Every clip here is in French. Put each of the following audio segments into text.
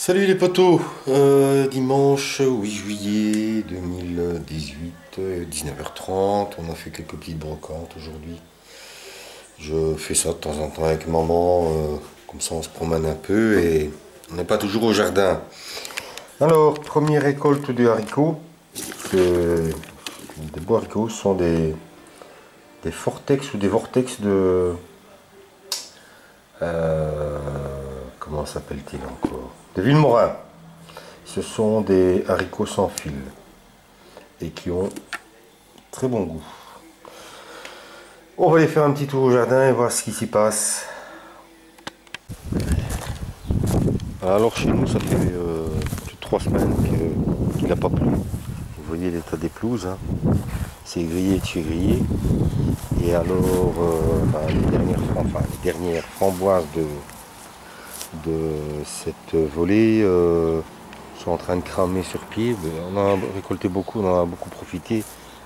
Salut les potos, dimanche 8 juillet 2018, 19h30, on a fait quelques petites brocantes aujourd'hui. Je fais ça de temps en temps avec maman, comme ça on se promène un peu et on n'est pas toujours au jardin. Alors, première récolte de haricots. Des beaux haricots sont des Fortex ou des Vortex de... comment s'appelle-t-il encore? De Villemorin. Ce sont des haricots sans fil et qui ont très bon goût. On va aller faire un petit tour au jardin et voir ce qui s'y passe. Alors chez nous, ça fait plus de 3 semaines qu'il n'a pas plu. Vous voyez l'état des pelouses, hein. C'est grillé de chez grillé. Et alors, les dernières framboises de cette volée sont en train de cramer sur pied. On en a récolté beaucoup, on en a beaucoup profité,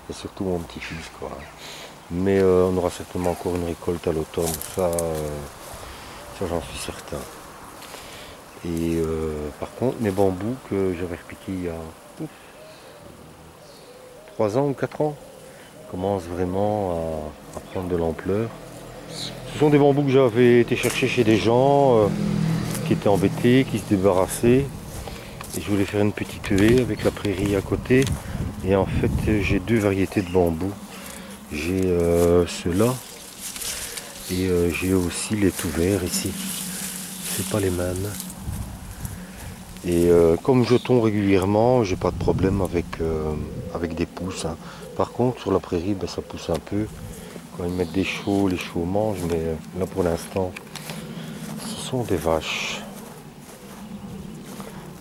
et surtout mon petit-fils, quoi. Mais on aura certainement encore une récolte à l'automne, ça j'en suis certain. Et par contre, mes bambous que j'avais repiqués il y a 3 ans ou 4 ans commencent vraiment à prendre de l'ampleur. Ce sont des bambous que j'avais été chercher chez des gens qui étaient embêtés, qui se débarrassaient. Et je voulais faire une petite haie avec la prairie à côté. Et en fait, j'ai deux variétés de bambous. J'ai ceux-là et j'ai aussi les tout verts ici. C'est pas les mêmes. Et comme je tombe régulièrement, j'ai pas de problème avec des pousses, hein. Par contre, sur la prairie, ben, ça pousse un peu. Quand ils mettent des chiots, les chiots mangent, mais là pour l'instant, ce sont des vaches.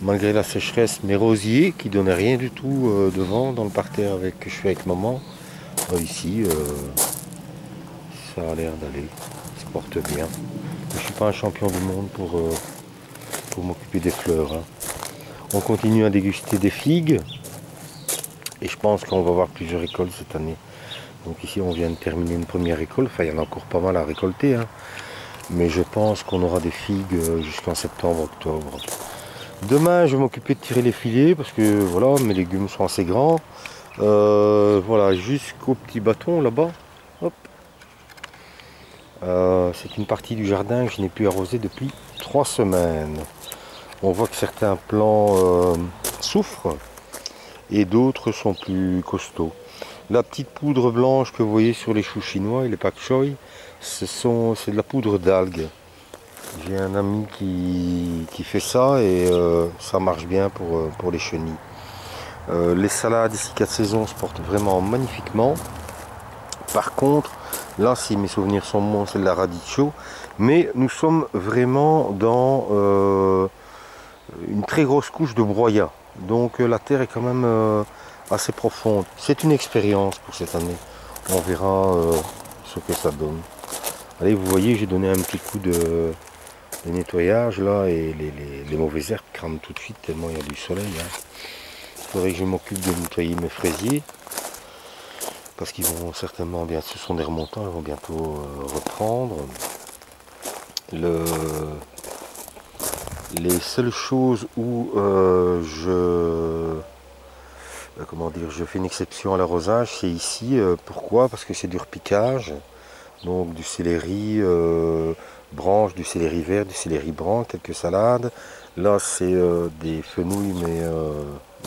Malgré la sécheresse, mes rosiers qui donnaient rien du tout devant dans le parterre que je fais avec maman, ici ça a l'air d'aller, ça se porte bien. Je ne suis pas un champion du monde pour m'occuper des fleurs, hein. On continue à déguster des figues et je pense qu'on va avoir plusieurs récoltes cette année. Donc ici on vient de terminer une première récolte, enfin il y en a encore pas mal à récolter, hein. Mais je pense qu'on aura des figues jusqu'en septembre, octobre. Demain, je vais m'occuper de tirer les filets parce que voilà, mes légumes sont assez grands. Voilà, jusqu'au petit bâton là-bas. Hop. C'est une partie du jardin que je n'ai plus arrosé depuis 3 semaines. On voit que certains plants souffrent et d'autres sont plus costauds. La petite poudre blanche que vous voyez sur les choux chinois et les pak choy, c'est de la poudre d'algues. J'ai un ami qui fait ça et ça marche bien pour les chenilles. Les salades ici 4 saisons se portent vraiment magnifiquement. Par contre, là si mes souvenirs sont bons, c'est de la radicchio. Mais nous sommes vraiment dans une très grosse couche de broyat. Donc la terre est quand même assez profonde. C'est une expérience pour cette année. On verra ce que ça donne. Allez, vous voyez, j'ai donné un petit coup de nettoyage là et les mauvaises herbes crament tout de suite tellement il y a du soleil, hein. Il faudrait que je m'occupe de nettoyer mes fraisiers parce qu'ils vont certainement bien, ce sont des remontants, ils vont bientôt reprendre. Les seules choses où je fais une exception à l'arrosage, c'est ici. Pourquoi? Parce que c'est du repiquage, donc du céleri branche, du céleri vert, du céleri blanc, quelques salades. Là c'est des fenouils, mais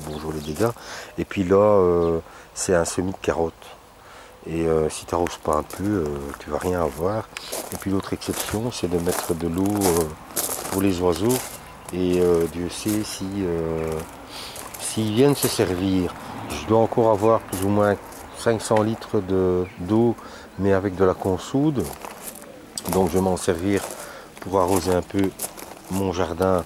bonjour les dégâts. Et puis là c'est un semis de carottes. Et si tu n'arroses pas un peu, tu vas rien avoir. Et puis l'autre exception, c'est de mettre de l'eau pour les oiseaux. Et Dieu sait si s'ils viennent se servir. Je dois encore avoir plus ou moins 500 litres d'eau, mais avec de la consoude. Donc je vais m'en servir pour arroser un peu mon jardin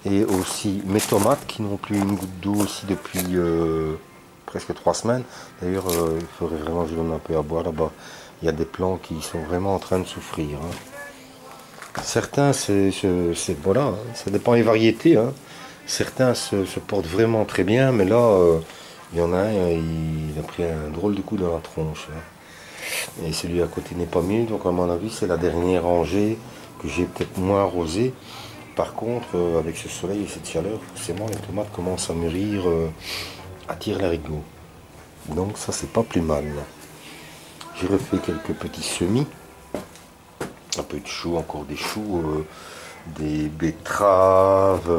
et aussi mes tomates qui n'ont plus une goutte d'eau aussi depuis presque 3 semaines. D'ailleurs, il faudrait vraiment que je donne un peu à boire là-bas. Il y a des plants qui sont vraiment en train de souffrir, hein. Certains, voilà, hein, ça dépend des variétés, hein. Certains se portent vraiment très bien, mais là, il y en a un, il a pris un drôle de coup dans la tronche, hein. Et celui à côté n'est pas mieux, donc à mon avis, c'est la dernière rangée que j'ai peut-être moins arrosée. Par contre, avec ce soleil et cette chaleur, forcément les tomates commencent à mûrir à tire-larigot. Donc ça c'est pas plus mal. J'ai refait quelques petits semis, un peu de choux, encore des choux, des betteraves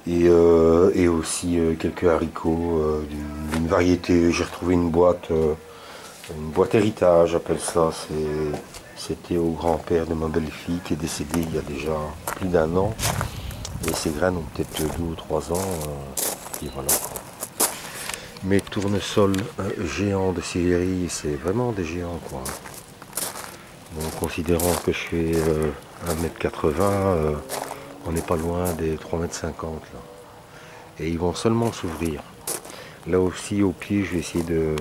et aussi quelques haricots d'une variété. J'ai retrouvé une boîte héritage, j'appelle ça. C'était au grand-père de ma belle-fille qui est décédé il y a déjà plus d'1 an. Et ces graines ont peut-être 2 ou 3 ans. Et voilà. Mes tournesols géants de céleri, c'est vraiment des géants quoi. Bon, considérant que je fais 1,80 m, on n'est pas loin des 3,50 m là. Et ils vont seulement s'ouvrir. Là aussi au pied, je vais essayer de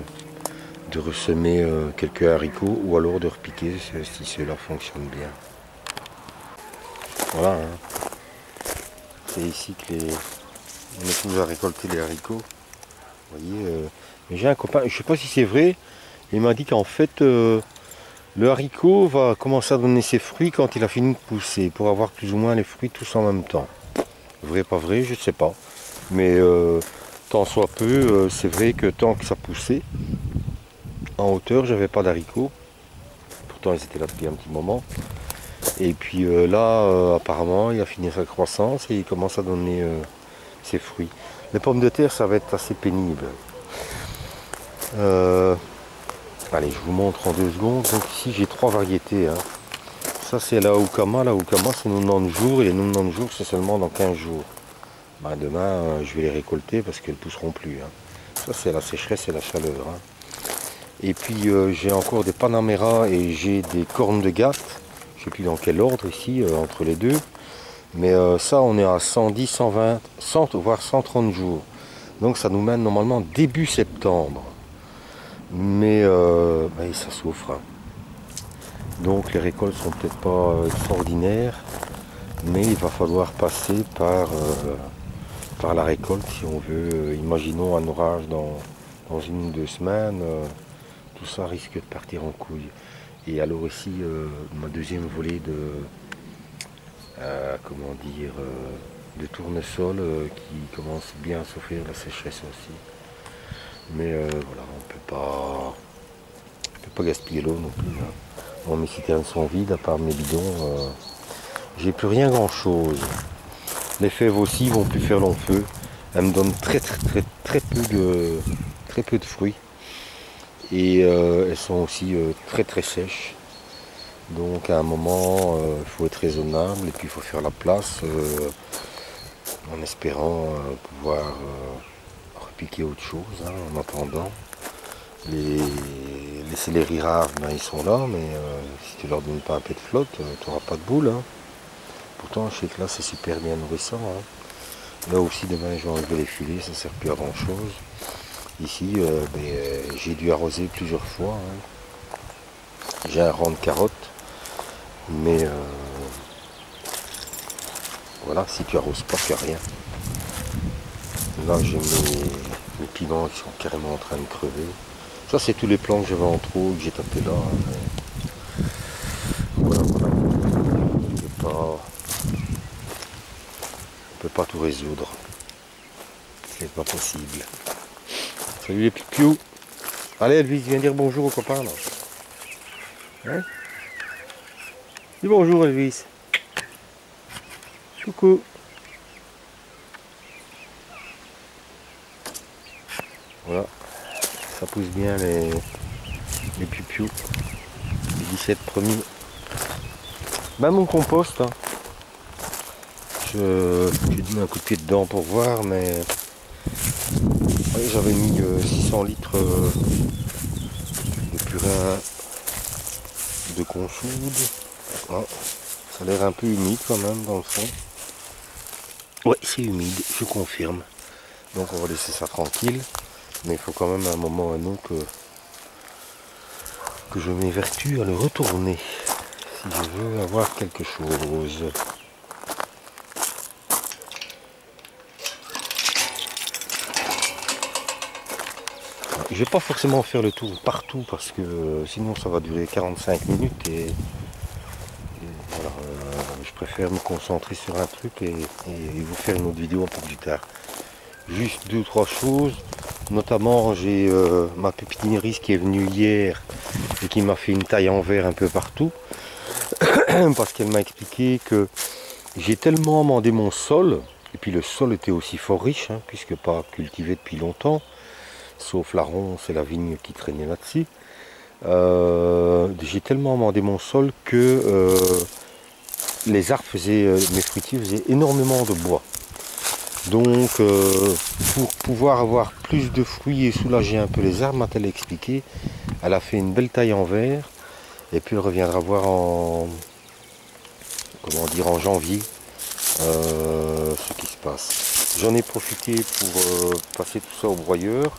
ressemer quelques haricots ou alors de repiquer si cela fonctionne bien. Voilà. Hein. C'est ici que on épouse à récolter les haricots. Vous voyez, mais j'ai un copain, je ne sais pas si c'est vrai, il m'a dit qu'en fait le haricot va commencer à donner ses fruits quand il a fini de pousser, pour avoir plus ou moins les fruits tous en même temps. Vrai, pas vrai, je ne sais pas. Mais tant soit peu, c'est vrai que tant que ça poussait, en hauteur, j'avais pas d'haricots. Pourtant, ils étaient là depuis un petit moment. Et puis là, apparemment, il a fini sa croissance et il commence à donner ses fruits. Les pommes de terre, ça va être assez pénible. Allez, je vous montre en 2 secondes. Donc ici, j'ai 3 variétés. Hein. Ça, c'est la Aoukama. La Aoukama, c'est 90 jours. Et les 90 jours, c'est seulement dans 15 jours. Ben, demain, je vais les récolter parce qu'elles ne pousseront plus. Hein. Ça, c'est la sécheresse et la chaleur. Hein. Et puis, j'ai encore des Panamera et j'ai des cornes de Gatte. Je ne sais plus dans quel ordre ici, entre les deux. Mais ça, on est à 110, 120, 100, voire 130 jours. Donc ça nous mène normalement début septembre. Mais ben, ça souffre. Hein. Donc les récoltes sont peut-être pas extraordinaires. Mais il va falloir passer par la récolte si on veut. Imaginons un orage dans 1 ou 2 semaines. Tout ça risque de partir en couille. Et alors ici, ma deuxième volée de tournesol qui commence bien à souffrir la sécheresse aussi. Mais voilà, on peut pas gaspiller l'eau non plus. Hein. Bon, mes citernes sont vides, à part mes bidons. J'ai plus rien grand chose. Les fèves aussi vont plus faire long feu. Elles me donnent très peu de fruits. Et elles sont aussi très sèches. Donc à un moment, il faut être raisonnable et puis il faut faire la place en espérant pouvoir repiquer autre chose hein, en attendant. Les céleri rares, ben, ils sont là, mais si tu leur donnes pas un peu de flotte, tu n'auras pas de boule. Hein. Pourtant, je sais que là, c'est super bien nourrissant. Hein. Là aussi, demain, je vais enlever les filets, ça ne sert plus à grand chose. Ici, j'ai dû arroser plusieurs fois. Hein. J'ai un rang de carottes. Mais voilà, si tu arroses pas, tu n'as rien. Là, j'ai mes piments qui sont carrément en train de crever. Ça, c'est tous les plants que j'avais en trop, que j'ai tapé là. Mais... Voilà. On peut pas tout résoudre. C'est pas possible. Salut les pipiou. Allez, Elvis, viens dire bonjour aux copains là. Hein? Dis bonjour Elvis. Coucou. Voilà. Ça pousse bien les pupious. Les 17 premiers. Ben mon compost. Hein. J'ai mis un coup de pied dedans pour voir, mais ouais, j'avais mis 600 litres de purin de consoude. Oh, ça a l'air un peu humide quand même dans le fond. Ouais, c'est humide, je confirme. Donc on va laisser ça tranquille. Mais il faut quand même à un moment ou à un autre que je m'évertue à le retourner. Si je veux avoir quelque chose. Je vais pas forcément faire le tour partout parce que sinon ça va durer 45 minutes et voilà, je préfère me concentrer sur un truc et vous faire une autre vidéo un peu plus tard. Juste 2 ou 3 choses, notamment j'ai ma pépiniériste qui est venue hier et qui m'a fait une taille en verre un peu partout parce qu'elle m'a expliqué que j'ai tellement amendé mon sol, et puis le sol était aussi fort riche, hein, puisque pas cultivé depuis longtemps, sauf la ronce et la vigne qui traînaient là-dessus. J'ai tellement amendé mon sol que les arbres faisaient, mes fruitiers faisaient énormément de bois. Donc pour pouvoir avoir plus de fruits et soulager un peu les arbres, m'a-t-elle expliqué, elle a fait une belle taille en verre, et puis elle reviendra voir en, comment dire, en janvier ce qui se passe. J'en ai profité pour passer tout ça au broyeur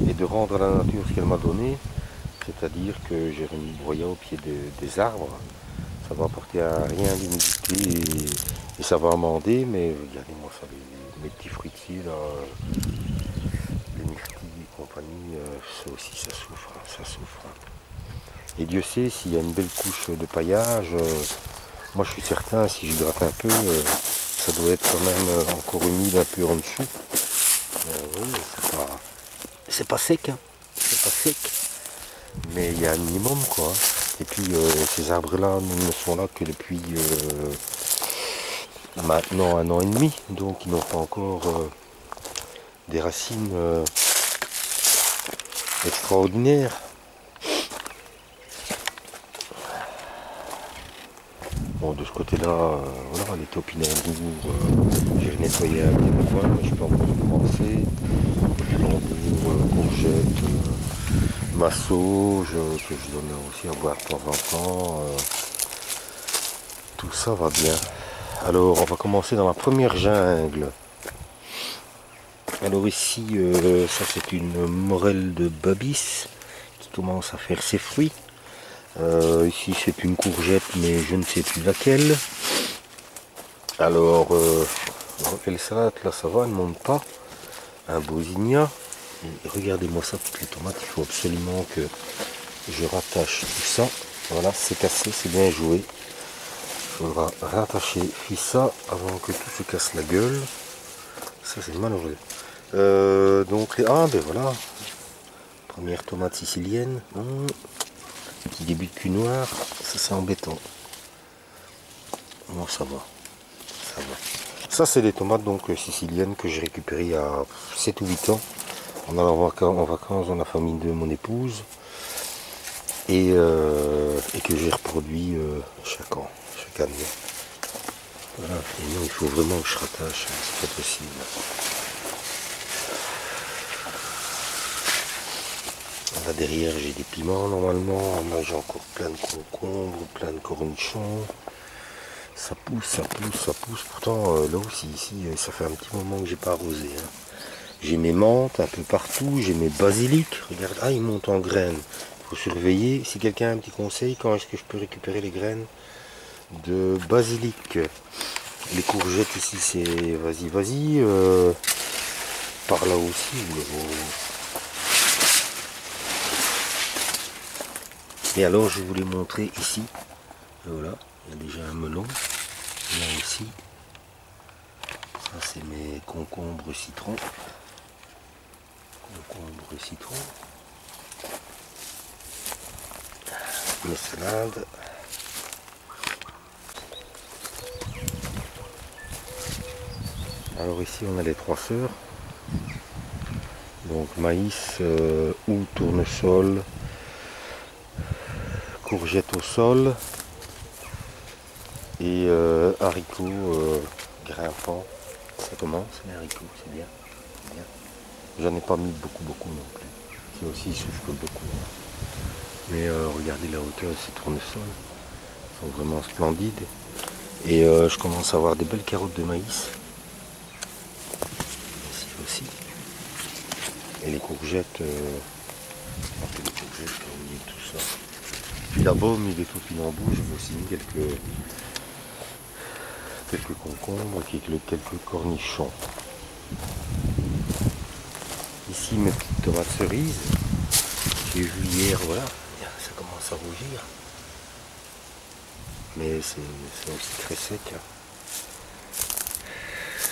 et de rendre à la nature ce qu'elle m'a donné, c'est-à-dire que j'ai remis le broyeur au pied des arbres. Ça va apporter à rien d'humidité et ça va amender, mais regardez-moi ça, mes petits fruitiers là, les myrtilles et compagnie, ça aussi ça souffre, ça souffre. Et Dieu sait s'il y a une belle couche de paillage, moi je suis certain si je gratte un peu, ça doit être quand même encore humide un peu en dessous. Oui, c'est pas sec, hein. C'est pas sec, mais il y a un minimum quoi. Et puis ces arbres-là ne sont là que depuis maintenant 1 an et demi, donc ils n'ont pas encore des racines extraordinaires. Bon, de ce côté-là, voilà, les topinambours, j'ai nettoyé un petit coin, mais je peux encore commencer. Topinambours, courgettes, masso, que je donne aussi à boire de temps en temps. Tout ça va bien. Alors, on va commencer dans la première jungle. Alors ici, ça c'est une morelle de Babis qui commence à faire ses fruits. Ici c'est une courgette, mais je ne sais plus laquelle. Alors, quelle salade là, ça va, elle ne monte pas. Un Bosinia. Regardez-moi ça, toutes les tomates, il faut absolument que je rattache tout ça. Voilà, c'est cassé, c'est bien joué. Il faudra rattacher ça avant que tout se casse la gueule. Ça c'est malheureux. Donc, ah ben voilà, première tomate sicilienne. Petit début de cul noir, ça c'est embêtant. Bon, ça va. Ça va. Ça c'est des tomates donc siciliennes que j'ai récupérées il y a 7 ou 8 ans en allant en vacances dans la famille de mon épouse et que j'ai reproduit chaque an, chaque année. Voilà. Et non, il faut vraiment que je rattache, c'est pas possible. Là derrière j'ai des piments normalement, là j'ai encore plein de concombres, plein de cornichons. Ça pousse, ça pousse, ça pousse. Pourtant là aussi ici ça fait un petit moment que j'ai pas arrosé. Hein. J'ai mes menthes un peu partout, j'ai mes basiliques. Regarde, ah ils montent en graines. Il faut surveiller. Si quelqu'un a un petit conseil, quand est-ce que je peux récupérer les graines de basilic? Les courgettes ici c'est vas-y, vas-y. Par là aussi. Et alors je voulais montrer ici, voilà, il y a déjà un melon, là aussi, ça c'est mes concombres citron, mes salades, alors ici on a les 3 sœurs, donc maïs ou tournesol, courgettes au sol et haricots grimpants. Ça commence les haricots, c'est bien. J'en ai pas mis beaucoup non plus. C'est aussi ils souffrent beaucoup. Mais regardez la hauteur de ces tournesols. Ils sont vraiment splendides. Et je commence à avoir des belles carottes de maïs. Ici aussi. Et les courgettes, tout ça. Puis là-bas, mis des topinambours, j'ai aussi mis quelques concombres, quelques cornichons. Ici mes petites tomates cerises, j'ai vu hier, voilà, ça commence à rougir. mais c'est aussi très sec. Hein.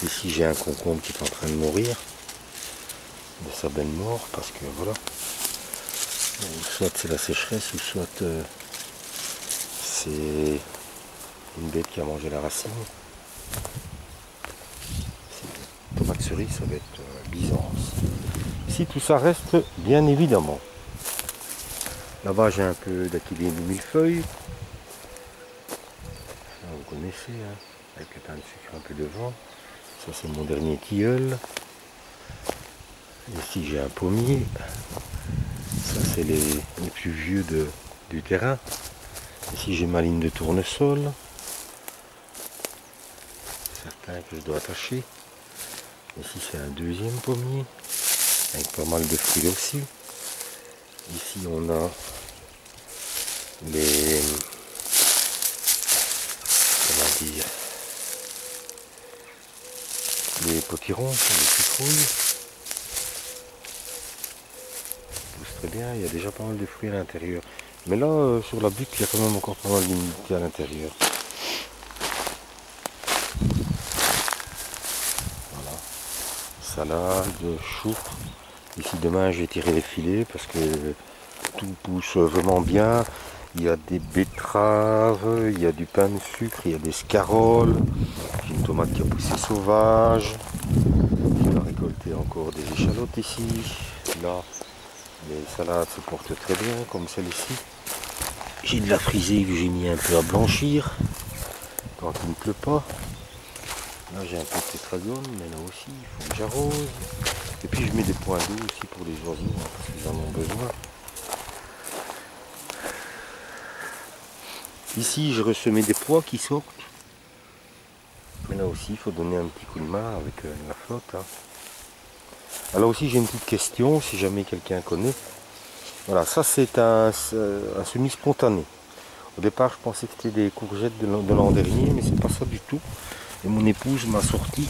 Ici j'ai un concombre qui est en train de mourir de sa belle mort parce que voilà, soit c'est la sécheresse ou soit c'est une bête qui a mangé la racine. Tomate cerise, ça va être Byzance. Ici tout ça reste bien évidemment. Là-bas j'ai un peu d'achillée de millefeuille. Vous connaissez, hein, avec le pain de sucre un peu devant. Ça c'est mon dernier tilleul. Ici j'ai un pommier. Ça c'est les plus vieux du terrain. Ici j'ai ma ligne de tournesol. Certains que je dois attacher. Ici c'est un deuxième pommier. Avec pas mal de fruits aussi. Ici on a les... comment dire, les potirons, les citrouilles. Pousse très bien, il y a déjà pas mal de fruits à l'intérieur. Mais là, sur la butte, il y a quand même encore pas mal d'humidité à l'intérieur. Voilà. Salade, chou. Ici demain j'ai tiré les filets parce que tout pousse vraiment bien. Il y a des betteraves, il y a du pain de sucre, il y a des scaroles. J'ai une tomate qui a poussé sauvage. On a récolté encore des échalotes ici. Là, les salades se portent très bien, comme celle-ci. J'ai de la frisée que j'ai mis un peu à blanchir quand il ne pleut pas. Là, j'ai un peu de tétragonne, mais là aussi, il faut que j'arrose. Et puis, je mets des points d'eau aussi pour les oiseaux, hein, parce qu'ils en ont besoin. Ici, j'ai ressemé des pois qui sortent. Mais là aussi, il faut donner un petit coup de main avec la flotte. Hein. Alors aussi, j'ai une petite question, si jamais quelqu'un connaît. Voilà, ça c'est un semis spontané. Au départ, je pensais que c'était des courgettes de l'an dernier, mais c'est pas ça du tout. Et mon épouse m'a sorti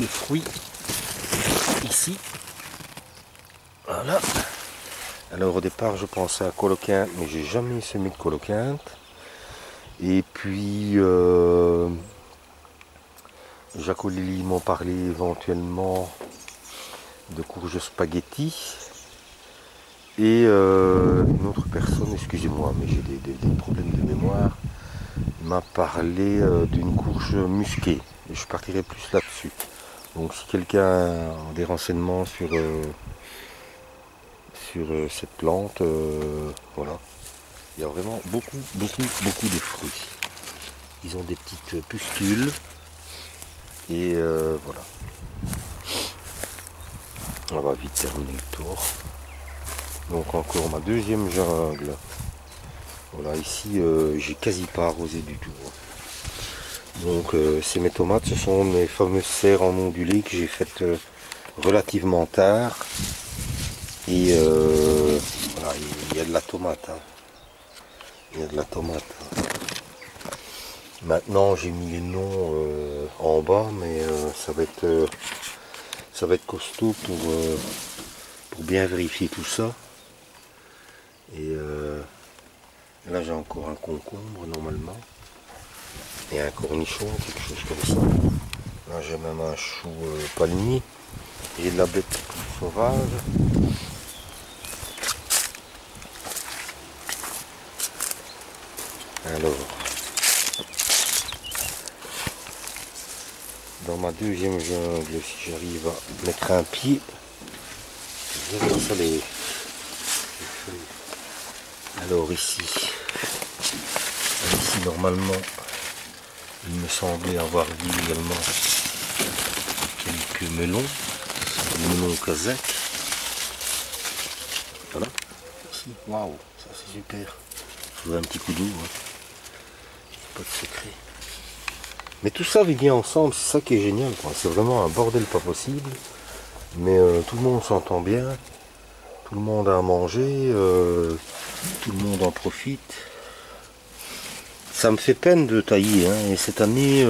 le fruit ici. Voilà. Alors au départ, je pensais à coloquinte, mais j'ai jamais semé de coloquinte. Et puis, Jacques Olili m'ont parlé éventuellement de courge spaghetti. Et une autre personne, excusez-moi, mais j'ai des problèmes de mémoire, m'a parlé d'une courge musquée. Et je partirai plus là-dessus. Donc si quelqu'un a des renseignements sur cette plante, voilà. Il y a vraiment beaucoup de fruits. Ils ont des petites pustules. Et voilà. On va vite terminer le tour. Donc encore ma deuxième jungle. Voilà, ici j'ai quasi pas arrosé du tout. Donc c'est mes tomates, ce sont mes fameuses serres en ondulé que j'ai faites relativement tard. Et voilà, il y a de la tomate. Hein. Il y a de la tomate. Hein. Maintenant j'ai mis les noms en bas, mais ça va être costaud pour bien vérifier tout ça. Et là j'ai encore un concombre normalement. Et un cornichon, quelque chose comme ça. Là j'ai même un chou palmier. J'ai de la bête sauvage. Alors, dans ma deuxième jungle, si j'arrive à mettre un pied, je vais voir ça les feuilles. Alors ici normalement, il me semblait avoir vu également quelques melons, des melons kazakhs. Voilà, ici, waouh, ça c'est super. Je veux un petit coup d'eau, hein. Pas de secret. Mais tout ça vit bien ensemble, c'est ça qui est génial, c'est vraiment un bordel pas possible. Mais tout le monde s'entend bien, tout le monde a à manger, tout le monde en profite. Ça me fait peine de tailler, hein, et cette année,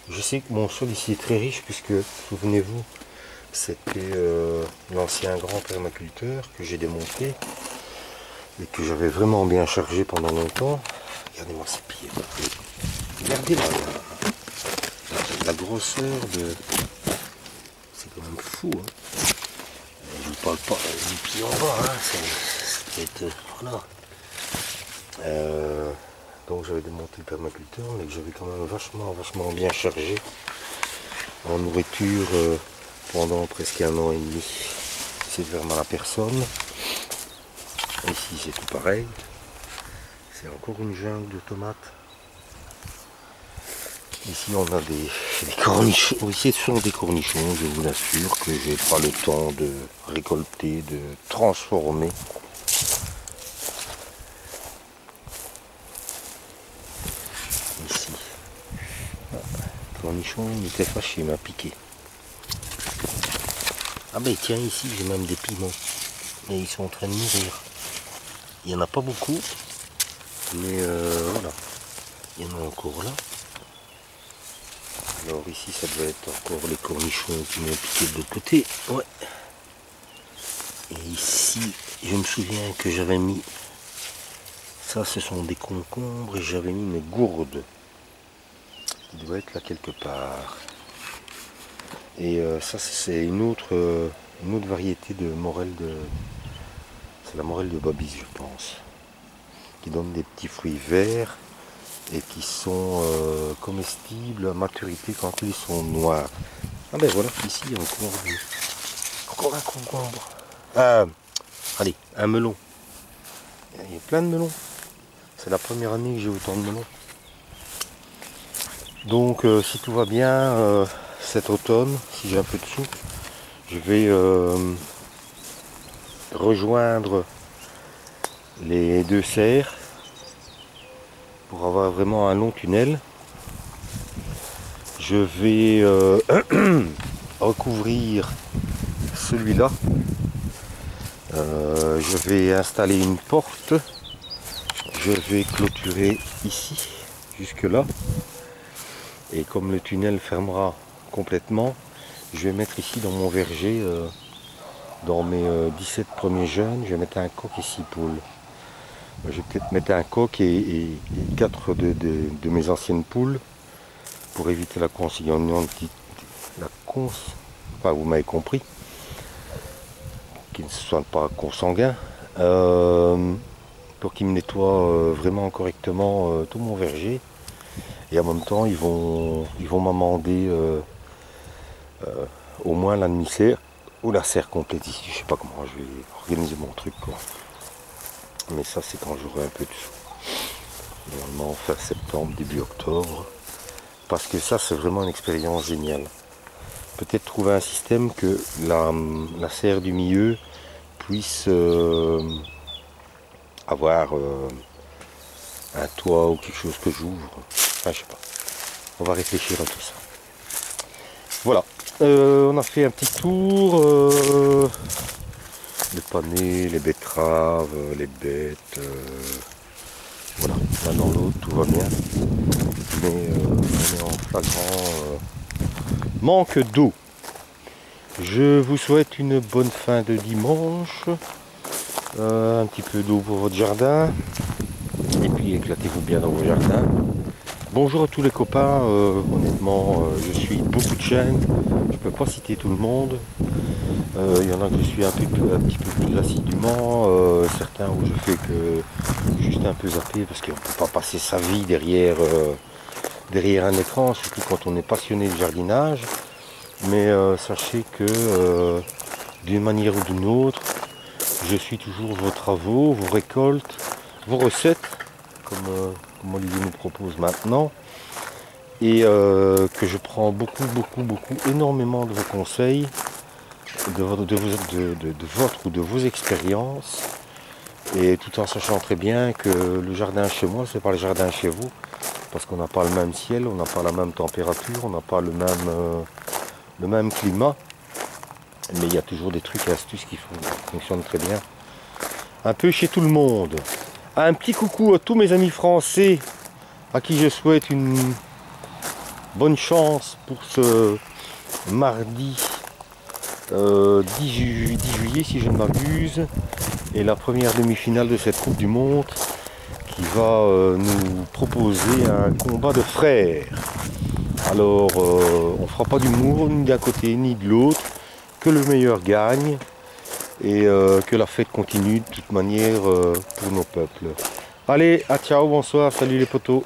je sais que mon sol ici est très riche, puisque, souvenez-vous, c'était l'ancien grand permaculteur que j'ai démonté, et que j'avais vraiment bien chargé pendant longtemps. Regardez-moi ces pieds. Regardez la grosseur de... C'est quand même fou. Hein. Je ne vous parle pas du pied en bas. Hein. Ça peut être... Voilà. Donc j'avais démonté le permaculteur, mais que j'avais quand même vachement bien chargé en nourriture pendant presque 1 an et demi. C'est vraiment la personne. Ici c'est tout pareil. C'est encore une jungle de tomates. Ici on a des cornichons. Ici ce sont des cornichons, je vous assure que j'ai pas le temps de récolter, de transformer. Ici. Le cornichon il était fâché, il m'a piqué. Ah ben tiens, ici j'ai même des piments. Et ils sont en train de mûrir. Il n'y en a pas beaucoup. Mais voilà. Il y en a encore là. Alors ici ça doit être encore les cornichons qui m'ont piqué de l'autre côté. Ouais. Et ici, je me souviens que j'avais mis... Ça ce sont des concombres et j'avais mis mes gourdes. Il doit être là quelque part. Et ça c'est une autre variété de morelle de... C'est la morelle de Babis, je pense. Qui donne des petits fruits verts et qui sont comestibles à maturité quand ils sont noirs. Ah ben voilà, ici il y a encore un concombre. Allez, un melon. Il y a plein de melons. C'est la première année que j'ai autant de melons. Donc si tout va bien, cet automne, si j'ai un peu de sous, je vais rejoindre les 2 serres pour avoir vraiment un long tunnel. Je vais recouvrir celui-là. Je vais installer une porte. Je vais clôturer ici, jusque là. Et comme le tunnel fermera complètement, je vais mettre ici dans mon verger, dans mes 17 premiers jeunes, je vais mettre un coq et 6 poules. Je vais peut-être mettre un coq et 4 de mes anciennes poules pour éviter la consignation. Enfin, vous m'avez compris, qu'ils ne soient pas consanguins, pour qu'ils me nettoient vraiment correctement tout mon verger. Et en même temps, ils vont m'amender au moins la demi-serre ou la serre complète ici. Je sais pas comment je vais organiser mon truc, quoi. Mais ça, c'est quand j'aurai un peu de sous. Normalement, fin septembre, début octobre. Parce que ça, c'est vraiment une expérience géniale. Peut-être trouver un système que la serre du milieu puisse avoir un toit ou quelque chose que j'ouvre. Enfin, je sais pas. On va réfléchir à tout ça. Voilà. On a fait un petit tour. Les panais, les betteraves, les bêtes. Voilà. L'un dans l'autre, tout va bien. Mais on est en flagrant manque d'eau. Je vous souhaite une bonne fin de dimanche. Un petit peu d'eau pour votre jardin. Et puis éclatez-vous bien dans vos jardins. Bonjour à tous les copains. Honnêtement, je suis beaucoup de chaînes. Je ne peux pas citer tout le monde. Il y en a que je suis un petit peu plus assidûment. Certains où je fais que juste un peu zapper parce qu'on ne peut pas passer sa vie derrière un écran, surtout quand on est passionné de jardinage. Mais sachez que d'une manière ou d'une autre, je suis toujours vos travaux, vos récoltes, vos recettes, comme Olivier nous propose maintenant, et que je prends beaucoup, énormément de vos conseils, de votre ou de vos expériences, et tout en sachant très bien que le jardin chez moi, c'est pas le jardin chez vous, parce qu'on n'a pas le même ciel, on n'a pas la même température, on n'a pas le même climat, mais il y a toujours des trucs et astuces qui fonctionnent très bien. Un peu chez tout le monde. Un petit coucou à tous mes amis français, à qui je souhaite une bonne chance pour ce mardi 10 juillet, si je ne m'abuse, et la première demi-finale de cette Coupe du Monde, qui va nous proposer un combat de frères. Alors, on ne fera pas d'humour ni d'un côté ni de l'autre, que le meilleur gagne et que la fête continue de toute manière pour nos peuples. Allez, à ciao, bonsoir, salut les potos.